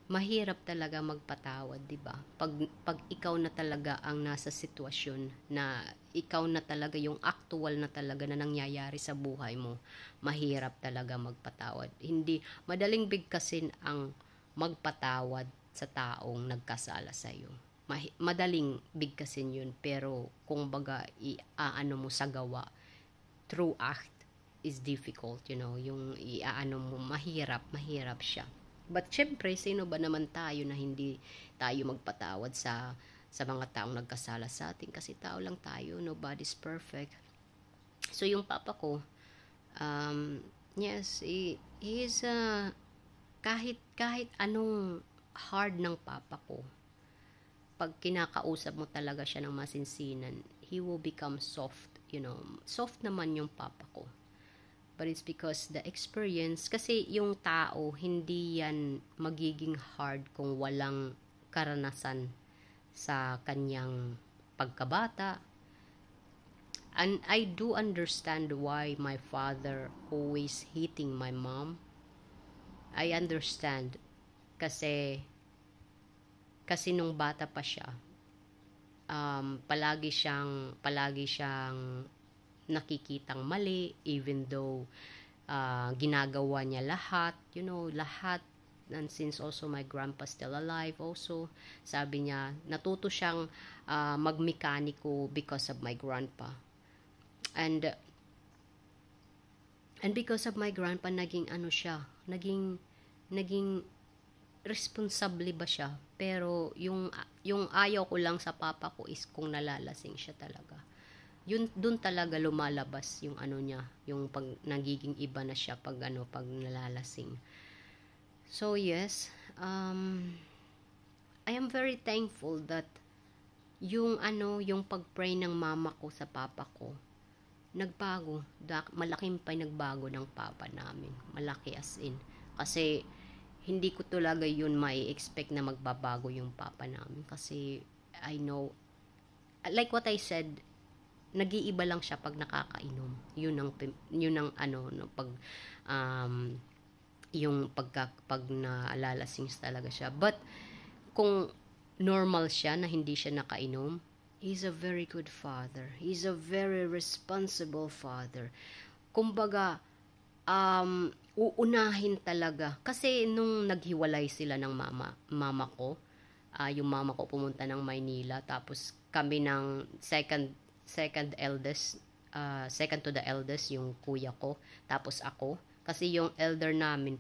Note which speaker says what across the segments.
Speaker 1: mahirap talaga magpatawad, 'di ba? Pag ikaw na talaga ang nasa sitwasyon na ikaw na talaga yung actual na talaga na nangyayari sa buhay mo, mahirap talaga magpatawad. Hindi madaling bigkasin ang magpatawad sa taong nagkasala sa iyo. Madaling bigkasin 'yun, pero kung baga iaano mo sa gawa, true act is difficult, yung iaano mo, mahirap siya. But syempre, sino ba naman tayo na hindi tayo magpatawad sa mga taong nagkasala sa atin, kasi tao lang tayo, nobody's perfect. So yung papa ko, yes, he is kahit anong hard ng papa ko, pag kinakausap mo talaga siya ng masinsinan, he will become soft, soft naman yung papa ko. But it's because the experience, kasi yung tao, hindi yan magiging hard kung walang karanasan sa kanyang pagkabata. And I do understand why my father always hitting my mom. I understand kasi nung bata pa siya, palagi siyang nakikitang mali, even though ginagawa niya lahat, lahat. And since also my grandpa still alive also, sabi niya, natuto siyang magmekaniko because of my grandpa. And because of my grandpa, naging responsable ba siya. Pero yung ayaw ko lang sa papa ko is kung nalalasing siya talaga. Dun talaga lumalabas yung niya, yung pag nagiging iba na siya pag nalalasing. So yes, I am very thankful that yung pag-pray ng mama ko sa papa ko, nagbago. Malaking nagbago ng papa namin. Malaki as in. Kasi hindi ko talaga yun mai-expect na magbabago yung papa namin. Kasi I know, like what I said, nag-iiba lang siya pag nakakainom. Yun ang pag naalalasing talaga siya. But kung normal siya na hindi siya nakainom, he's a very good father. He's a very responsible father. Kumbaga, uunahin talaga. Kasi nung naghiwalay sila ng mama ko, yung mama ko pumunta ng Maynila, tapos kami ng second eldest, second to the eldest, yung kuya ko, tapos ako. Kasi yung elder namin,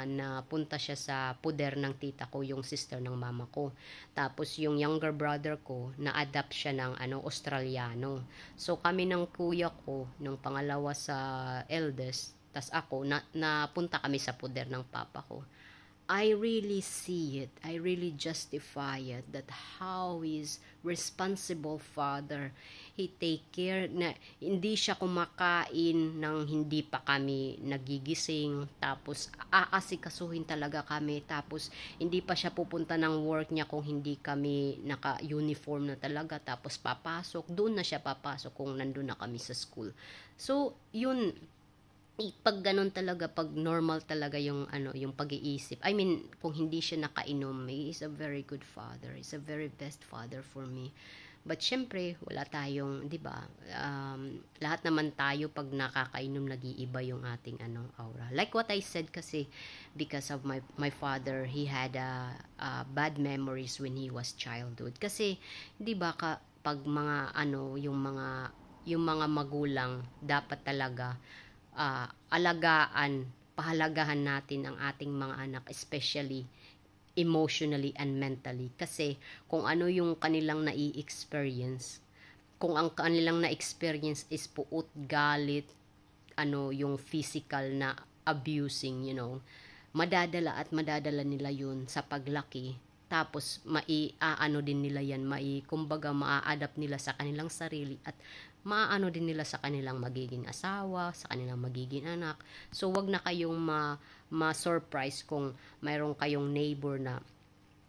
Speaker 1: napunta siya sa puder ng tita ko, yung sister ng mama ko. Tapos yung younger brother ko, na-adapt siya ng Australiano. So kami ng kuya ko, nung pangalawa sa eldest, tas ako, napunta kami sa puder ng papa ko. I really see it. I really justify it, that how is responsible father. He take care na hindi siya kumakain nang hindi pa kami nagigising, tapos aasikasuhin talaga kami, tapos hindi pa siya pupunta ng work niya kung hindi kami naka-uniform na talaga, tapos papasok, doon na siya papasok kung nandun na kami sa school. So, yun, pag ganun talaga, pag normal talaga yung yung pag-iisip. I mean, kung hindi siya nakainom, he is a very good father. He's a very best father for me. But syempre, wala tayong, 'di ba? Lahat naman tayo pag nakakainom, nag-iiba yung ating aura. Like what I said, kasi because of my father, he had bad memories when he was childhood. Kasi 'di ba pag mga yung mga magulang, dapat talaga pahalagahan natin ang ating mga anak, especially emotionally and mentally. Kasi kung ano yung kanilang nai-experience, kung ang kanilang na-experience is puot, galit, yung physical na abusing, madadala madadala nila yun sa paglaki. Tapos din nila yan, kumbaga maa-adapt nila sa kanilang sarili, at din nila sa kanilang magiging asawa, sa kanilang magiging anak. So wag na kayong ma-surprise kung mayroon kayong neighbor na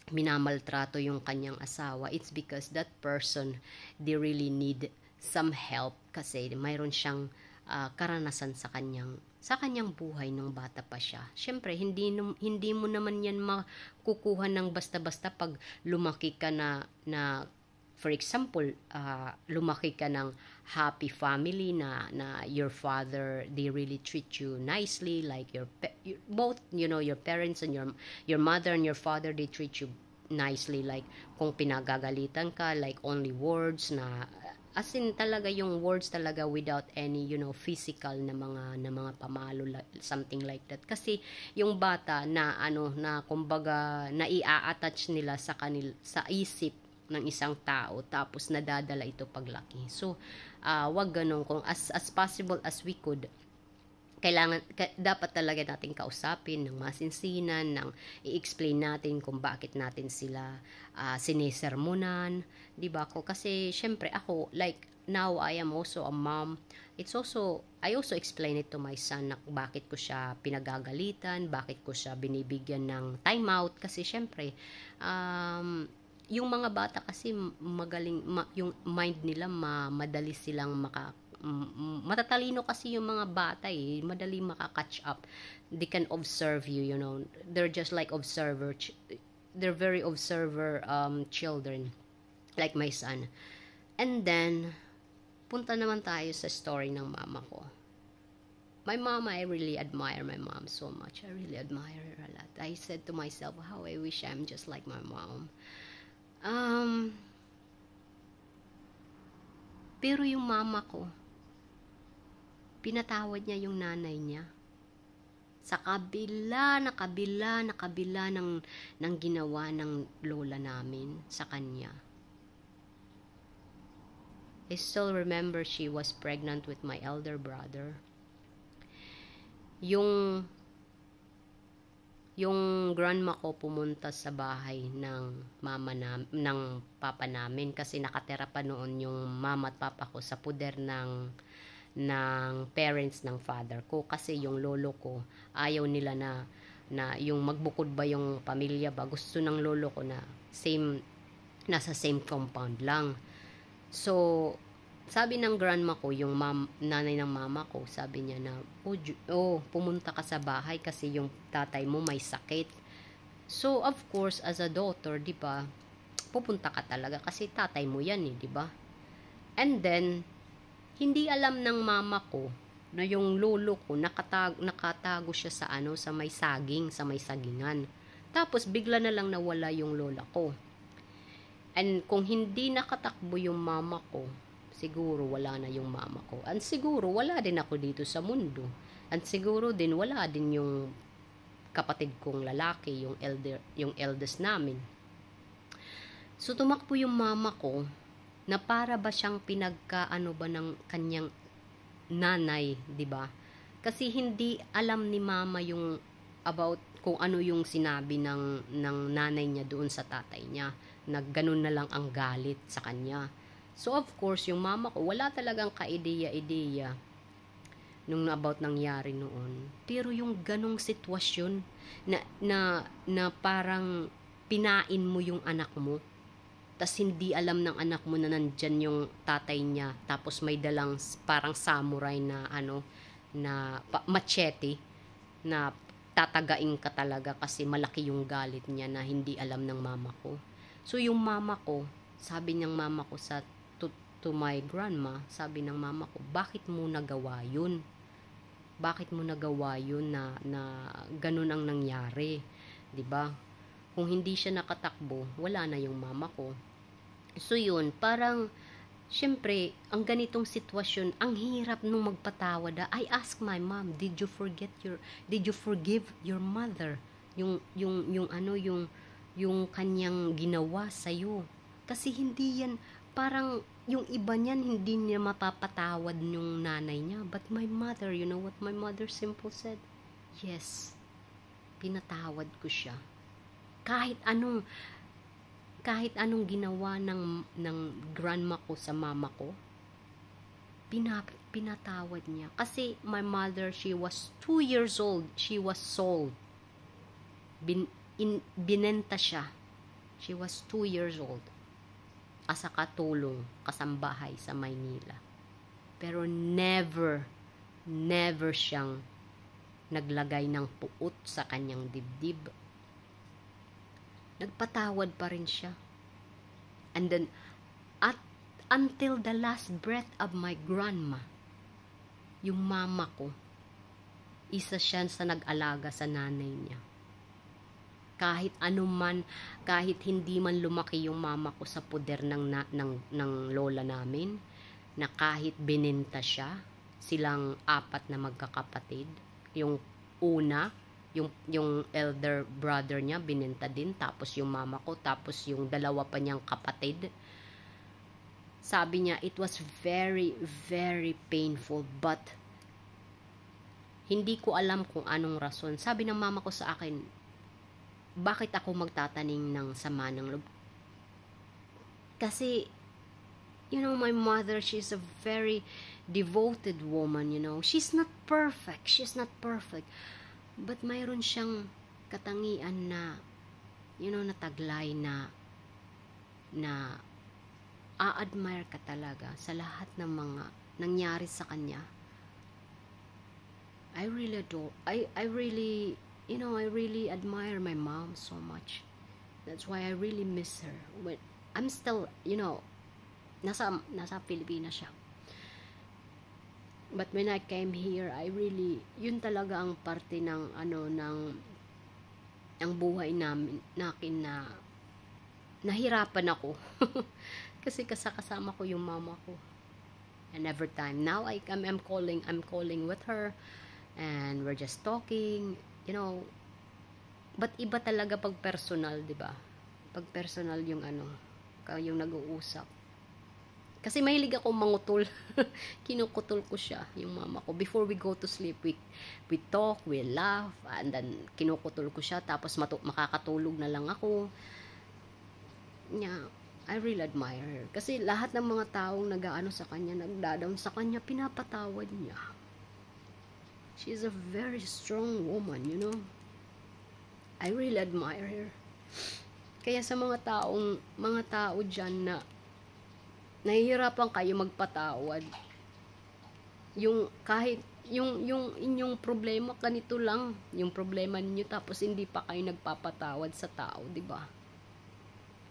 Speaker 1: minamaltrato yung kanyang asawa. It's because that person, they really need some help, kasi mayroon siyang karanasan sa kanyang buhay nung bata pa siya. Siyempre, hindi mo naman yan makukuha ng basta-basta pag lumaki ka na for example, lumaki ka ng happy family na your father, they really treat you nicely, like both, your parents and your mother and your father, they treat you nicely, like kung pinagagalitan ka, like only words na, as in talaga yung words talaga without any, physical na mga pamalo, something like that. Kasi yung bata na kumbaga naia-attach nila sa isip ng isang tao, tapos nadadala ito paglaki. So, wag ganun. Kung as possible as we could, dapat talaga natin kausapin ng masinsinan, ng i-explain natin kung bakit natin sila sinisermonan, di ba ko? Kasi syempre ako, like now I am also a mom. I also explain it to my son na bakit ko siya pinagagalitan, bakit ko siya binibigyan ng time out, kasi syempre yung mga bata kasi magaling, yung mind nila madali silang matatalino kasi yung mga bata madali maka-catch up. They can observe you, they're just like they're very observer children, like my son. And then punta naman tayo sa story ng mama ko. My mom, I really admire my mom so much. I really admire her a lot. I said to myself, how I wish I'm just like my mom. Pero yung mama ko, pinatawad niya yung nanay niya. Sa kabila ng ginawa ng lola namin sa kanya. I still remember she was pregnant with my elder brother. Yung grandma ko pumunta sa bahay ng papa namin, kasi nakatira pa noon yung mama at papa ko sa puder ng parents ng father ko, kasi yung lolo ko ayaw nila na yung magbukod ba yung pamilya ba, gusto ng lolo ko na nasa same compound lang. So sabi ng grandma ko, yung nanay ng mama ko, sabi niya na, pumunta ka sa bahay kasi yung tatay mo may sakit. So, of course, as a daughter, di ba, pupunta ka talaga kasi tatay mo yan di ba? And then, hindi alam ng mama ko na yung lolo ko, nakatago siya sa may saging, sa may sagingan. Tapos, bigla na lang nawala yung lola ko. And kung hindi nakatakbo yung mama ko, siguro wala na yung mama ko. And siguro wala din ako dito sa mundo. And siguro din wala din yung kapatid kong lalaki, yung eldest namin. So tumakbo yung mama ko na para ba siyang pinagkaano ba ng kanyang nanay, di ba? Kasi hindi alam ni mama yung about kung ano yung sinabi ng nanay niya doon sa tatay niya, na ganun na lang ang galit sa kanya. So, of course, yung mama ko, wala talagang ka-ideya nung about nangyari noon. Pero yung ganong sitwasyon na parang pinain mo yung anak mo, tas hindi alam ng anak mo na nandyan yung tatay niya, tapos may dalang parang samurai na machete, na tatagain ka talaga kasi malaki yung galit niya na hindi alam ng mama ko. So, yung mama ko, sabi ng mama ko to my grandma, sabi ng mama ko, bakit mo nagawa yun? Bakit mo nagawa yun na ganun ang nangyari? 'Di ba? Kung hindi siya nakatakbo, wala na yung mama ko. So yun, parang syempre, ang ganitong sitwasyon, ang hirap nung magpatawad. I ask my mom, did you forgive your mother? Yung kanyang ginawa sa iyo. Kasi hindi yan, parang yung iba niyan, hindi niya mapapatawad yung nanay niya. But my mother, you know what my mother simple said? Yes, pinatawad ko siya. Kahit anong ginawa ng grandma ko sa mama ko, pinatawad niya. Kasi my mother, she was 2 years old. She was sold. Binenta siya. She was 2 years old. As a katulong, kasambahay sa Maynila. Pero never never siyang naglagay ng puot sa kanyang dibdib. Nagpatawad pa rin siya. And then, until the last breath of my grandma, yung mama ko, isa siya sa nag-alaga sa nanay niya. Kahit anuman, kahit hindi man lumaki yung mama ko sa puder ng lola namin, na kahit binenta siya, silang 4 na magkakapatid, yung una, yung elder brother niya, binenta din, tapos yung mama ko, tapos yung 2 pa niyang kapatid. Sabi niya, it was very, very painful, but hindi ko alam kung anong rason. Sabi ng mama ko sa akin, bakit ako magtatanim ng sama ng loob? Kasi, you know, my mother, she's a very devoted woman, you know. She's not perfect. But mayroon siyang katangian na, you know, nataglay na a-admire ka talaga sa lahat ng mga nangyari sa kanya. I really admire my mom so much. That's why I really miss her. When I'm still, you know, nasa Pilipinas siya. But when I came here, I really, yun talaga ang parte ng ang buhay nakin na nahirapan ako. Kasi kasama ko yung mama ko. And every time now I'm calling with her, and we're just talking, you know. But iba talaga pag personal, 'di ba? Pag personal yung yung nag-uusap. Kasi mahilig akong mangutol. Kinukutol ko siya, yung mama ko. Before we go to sleep, we talk, we laugh, and then kinukutol ko siya, tapos makakatulog na lang ako. Yeah, I really admire her. Kasi lahat ng mga taong nag-aano sa kanya, nagda-down sa kanya, pinapatawad niya. She's a very strong woman, you know. I really admire her. Kaya sa mga tao dyan na nahihirapan kayo magpatawad, yung kahit yung inyong problema ganito lang, yung problema niyo, tapos hindi pa kayo nagpapatawad sa tao, 'di ba?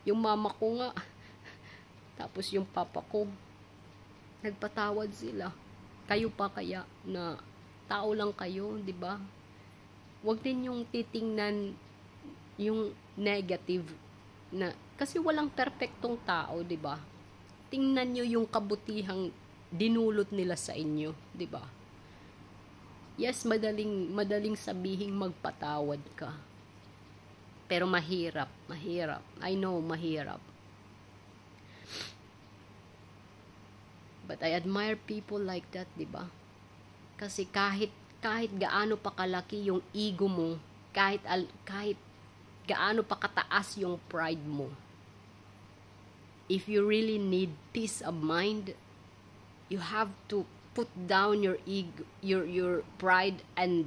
Speaker 1: Yung mama ko nga, tapos yung papa ko, nagpatawad sila. Kayo pa kaya na tao lang kayo, 'di ba? Huwag din yung titingnan yung negative na, kasi walang perpektong tao, 'di ba? Tingnan nyo yung kabutihang dinulot nila sa inyo, 'di ba? Yes, madaling sabihing magpatawad ka. Pero mahirap. I know, mahirap. But I admire people like that, 'di ba? Kasi kahit gaano pa kalaki yung ego mo, kahit gaano pa kataas yung pride mo, if you really need peace of mind, you have to put down your ego, your pride, and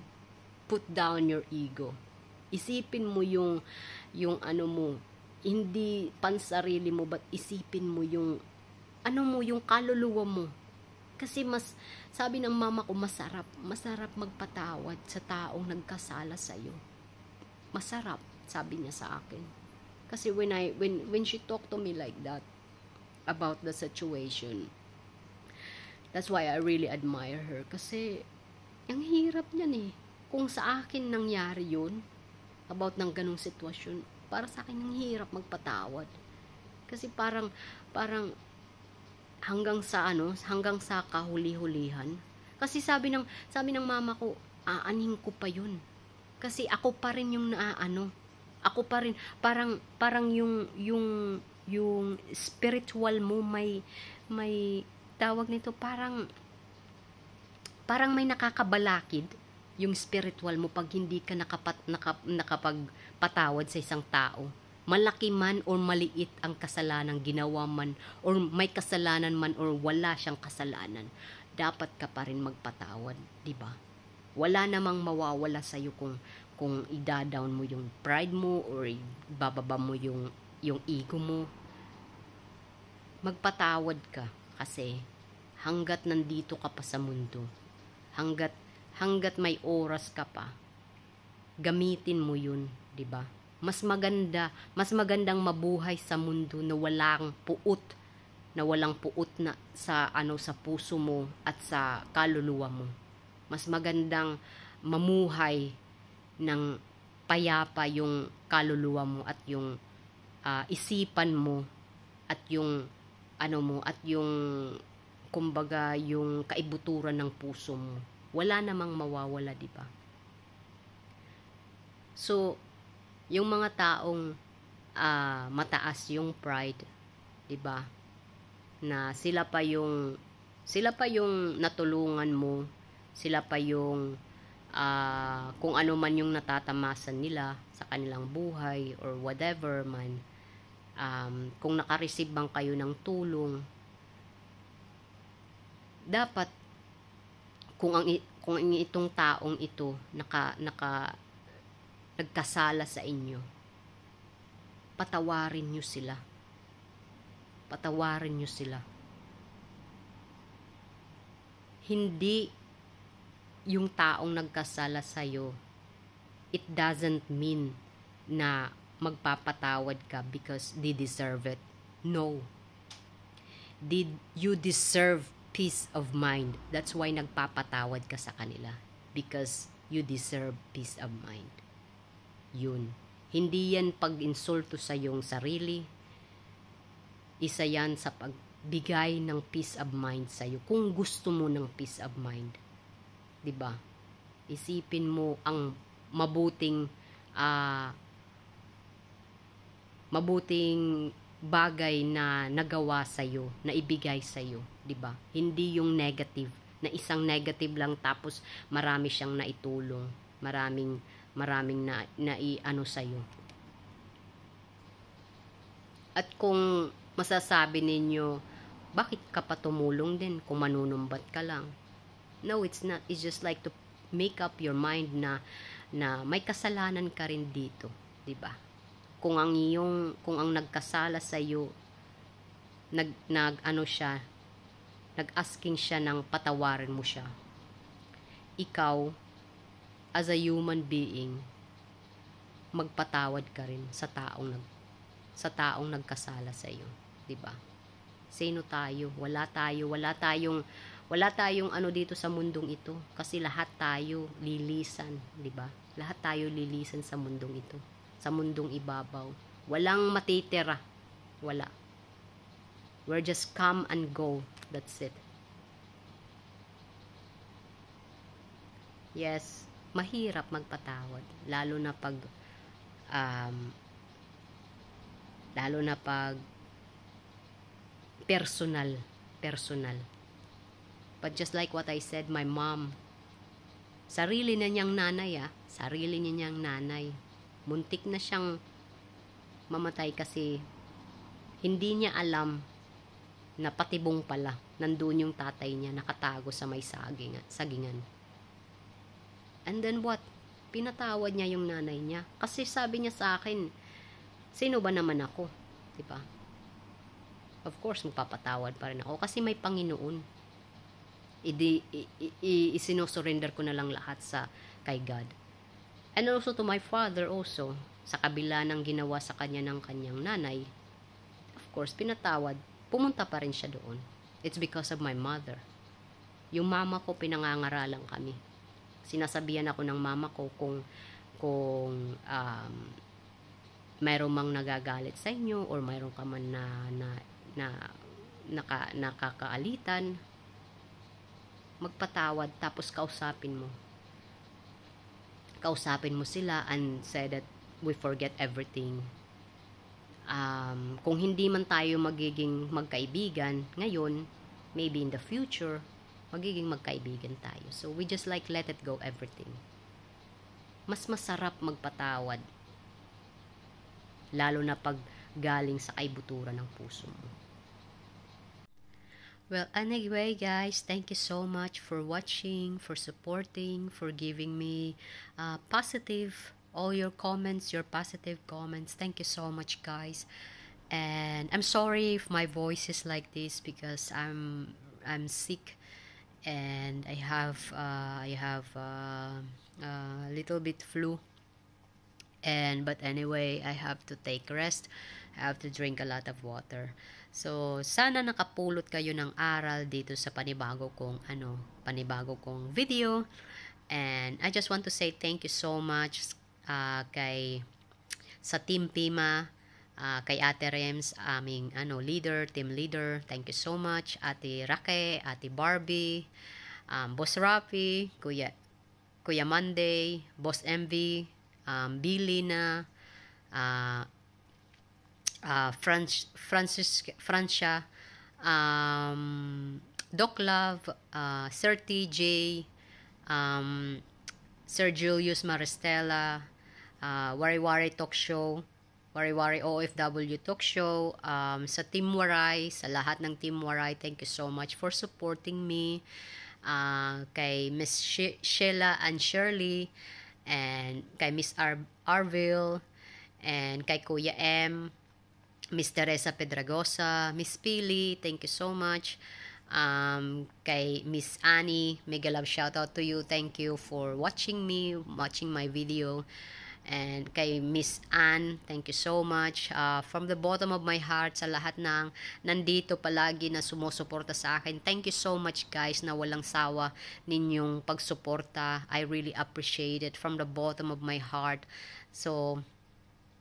Speaker 1: put down your ego. Isipin mo yung mo, hindi pansarili mo, but isipin mo yung yung kaluluwa mo. Kasi sabi ng mama ko, masarap magpatawad sa taong nagkasala sa iyo. Masarap, sabi niya sa akin. Kasi when she talked to me like that about the situation, that's why I really admire her. Kasi ang hirap niyan eh. Kung sa akin nangyari yun, about ng ganong sitwasyon, para sa akin ang hirap magpatawad. Kasi parang hanggang sa kahuli-hulihan. Kasi sabi ng mama ko, aanhin ko pa yun. Kasi ako pa rin yung ako pa rin, parang yung spiritual mo may tawag nito, parang may nakakabalakid yung spiritual mo pag hindi ka nakapagpatawad sa isang tao. Malaki man or maliit ang kasalanan ginawa man, or may kasalanan man or wala siyang kasalanan, dapat ka pa rin magpatawad, di ba? Wala namang mawawala sa iyo kung i-down mo yung pride mo or ibababa mo yung ego mo. Magpatawad ka, kasi hanggat nandito ka pa sa mundo, Hanggat may oras ka pa, gamitin mo yun, 'di ba? Mas magandang mabuhay sa mundo na walang puot na sa sa puso mo at sa kaluluwa mo. Mas magandang mamuhay ng payapa yung kaluluwa mo at yung isipan mo at yung at yung kumbaga yung kaibuturan ng puso mo. Wala namang mawawala, 'di ba? So, yung mga taong mataas yung pride, 'di ba? Na sila pa yung natulungan mo, sila pa yung kung ano man yung natatamasan nila sa kanilang buhay or whatever man, kung naka-receive bang kayo ng tulong, dapat kung itong taong ito nagkasala sa inyo, patawarin nyo sila. Patawarin nyo sila. Hindi yung taong nagkasala sa'yo, it doesn't mean na magpapatawad ka because they deserve it. No. You deserve peace of mind. That's why nagpapatawad ka sa kanila. Because you deserve peace of mind. Yun. Hindi yan pag-insulto sa iyong sarili. Isa yan sa pagbigay ng peace of mind sa iyo. Kung gusto mo ng peace of mind. 'Di ba? Isipin mo ang mabuting bagay na nagawa sa iyo, na ibigay sa iyo, 'di ba? Hindi yung negative, na isang negative lang tapos marami siyang naitulong, maraming sa iyo. At kung masasabi ninyo, bakit ka pa tumulong din kung manunumbat ka lang? No, it's not. It's just like to make up your mind na may kasalanan ka rin dito, 'di ba? Kung ang nagkasala sa iyo nag-asking siya ng patawarin mo siya. Ikaw as a human being, magpatawad ka rin sa taong nagkasala sa iyo, 'di ba? Sino tayo? Wala tayong dito sa mundong ito, kasi lahat tayo lilisan, 'di ba? Lahat tayo lilisan sa mundong ito, sa mundong ibabaw. Walang matitira. Wala. We're just come and go. That's it. Yes, mahirap magpatawad, lalo na pag personal. But just like what I said, my mom, sarili na niyang nanay, muntik na siyang mamatay kasi hindi niya alam na patibong pala nandun yung tatay niya nakatago sa may sagingan. And then what? Pinatawad niya yung nanay niya kasi sabi niya sa akin, sino ba naman ako, 'di ba? Of course magpapatawad pa rin ako kasi may Panginoon. Isinosurrender ko na lang lahat kay God. And also to my father also, sa kabila ng ginawa sa kanya ng kanyang nanay, of course pinatawad, pumunta pa rin siya doon. It's because of my mother. Yung mama ko, pinangangaralan kami. Sinasabihan ako ng mama ko kung mayroong mang nagagalit sa inyo or mayroong ka man nakakaalitan, magpatawad tapos kausapin mo sila and say that we forget everything. Kung hindi man tayo magiging magkaibigan ngayon, maybe in the future magiging magkaibigan tayo. So we just like let it go everything. Mas masarap magpatawad, lalo na pag galing sa kaibuturan ng puso mo. Well, anyway guys, thank you so much for watching, for supporting, for giving me all your comments, your positive comments. Thank you so much guys. And I'm sorry if my voice is like this because I'm sick and I have a little bit flu. And but anyway, I have to take rest. I have to drink a lot of water. So sana nakapulot kayo ng aral dito sa panibago kong video. And I just want to say thank you so much sa Team Pima, kay Ate Rems, aming team leader. Thank you so much. Ate Rake, Ate Barbie, Boss Rafi, Kuya Monday, Boss MV, Billy na, Francia, Doc Love, Sir TJ, Sir Julius Maristella, Wari-Wari Talk Show, Wari-Wari OFW Talk Show, sa Team Waray, sa lahat ng Team Waray, thank you so much for supporting me. Kay Miss Sheila and Shirley, and kay Miss Arville, and kay Kuya M, Miss Teresa Pedragosa, Miss Pili, thank you so much. Kay Miss Annie, mega love shout out to you. Thank you for watching my video. And kay Miss Ann, thank you so much. From the bottom of my heart, sa lahat ng nandito palagi na sumusuporta sa akin, thank you so much guys, na walang sawa ninyong pagsuporta. I really appreciate it from the bottom of my heart. So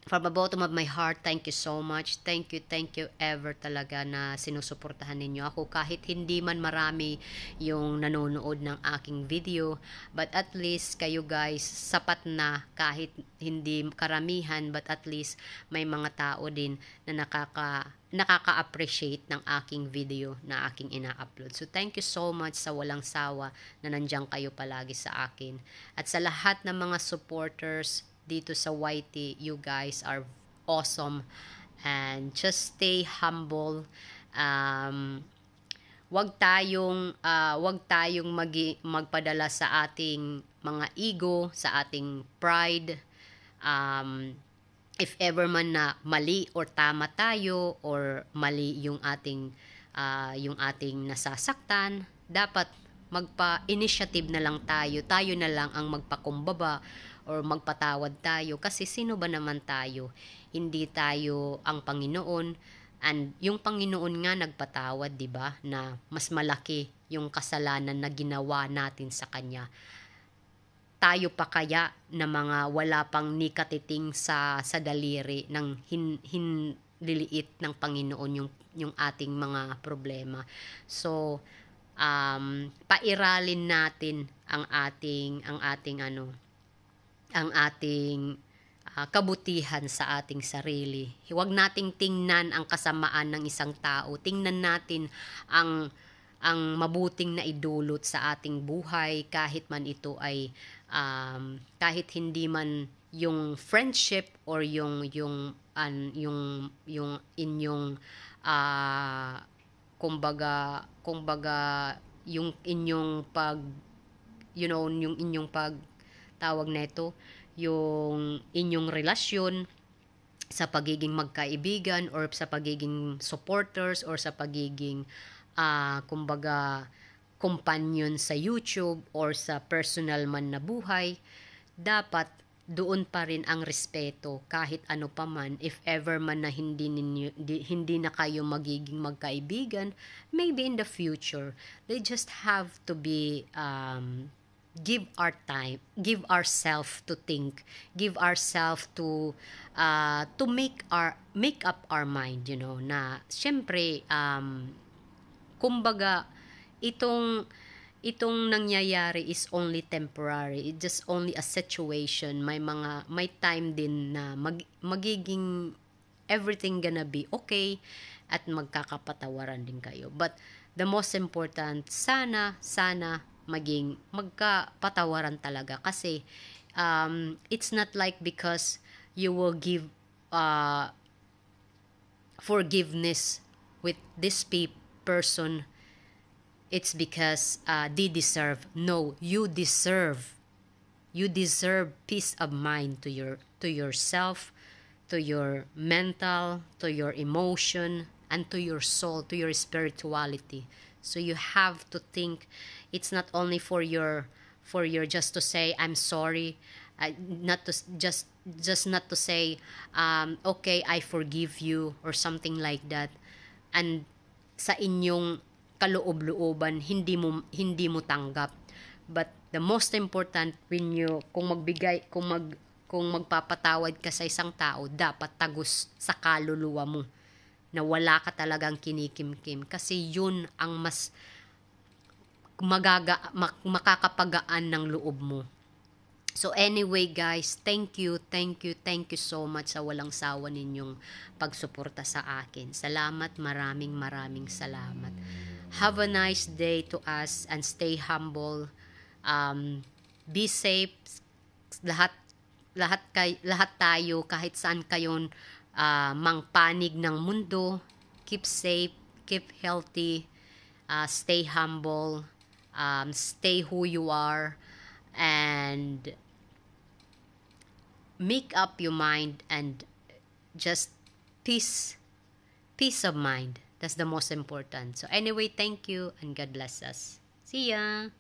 Speaker 1: from the bottom of my heart, thank you so much. Thank you ever talaga na sinusuportahan ninyo ako. Kahit hindi man marami yung nanonood ng aking video, but at least kayo guys, sapat na kahit hindi karamihan, but at least may mga tao din na nakaka-appreciate ng aking video na aking ina-upload. So thank you so much sa walang sawa na nandiyan kayo palagi sa akin. At sa lahat ng mga supporters dito sa YT, you guys are awesome, and just stay humble. Wag tayong magpadala sa ating mga ego, sa ating pride. If ever man na mali or tama tayo, or mali yung ating nasasaktan, dapat magpa-initiative na lang tayo na lang ang magpakumbaba or magpatawad tayo, kasi sino ba naman tayo? Hindi tayo ang Panginoon, and yung Panginoon nga nagpatawad, 'di ba? Na mas malaki yung kasalanan na ginawa natin sa kanya. Tayo pa kaya na mga wala pang nikatiting sa daliri ng hinliliit ng Panginoon yung ating mga problema. So pairalin natin ang ating kabutihan sa ating sarili. Huwag nating tingnan ang kasamaan ng isang tao. Tingnan natin ang mabuting na idulot sa ating buhay, kahit man ito ay kahit hindi man yung friendship or yung inyong kumbaga yung inyong yung inyong tawag nito, yung inyong relasyon sa pagiging magkaibigan, or sa pagiging supporters, or sa pagiging kumbaga companion sa YouTube or sa personal man na buhay. Dapat doon pa rin ang respeto, kahit ano pa man. If ever man na hindi na kayo magiging magkaibigan, maybe in the future, they just have to be give our time, give ourselves to think, give ourselves to make up our mind, na syempre kumbaga itong nangyayari is only temporary. It's just only a situation. May time din na magiging everything gonna be okay, at magkakapatawaran din kayo. But the most important, sana maging magkapatawaran talaga, kasi it's not like because you will give forgiveness with this person, it's because they deserve. No, you deserve peace of mind to yourself, to your mental, to your emotion, and to your soul, to your spirituality. So you have to think, it's not only for your just to say I'm sorry, not to just not to say okay, I forgive you or something like that, and sa inyong kaloob-looban hindi mo tanggap. But the most important, when you kung magpapatawad ka sa isang tao, dapat tagos sa kaluluwa mo, na wala ka talagang kinikimkim, kasi yun ang mas makakapagaan ng loob mo. So anyway guys, thank you so much sa walang sawa ninyong pagsuporta sa akin. Salamat, maraming salamat. Have a nice day to us and stay humble. Be safe. Lahat tayo, kahit saan kayo mangpanig ng mundo. Keep safe, keep healthy, stay humble, stay who you are, and make up your mind, and just peace of mind. That's the most important. So anyway, thank you and God bless us. See ya.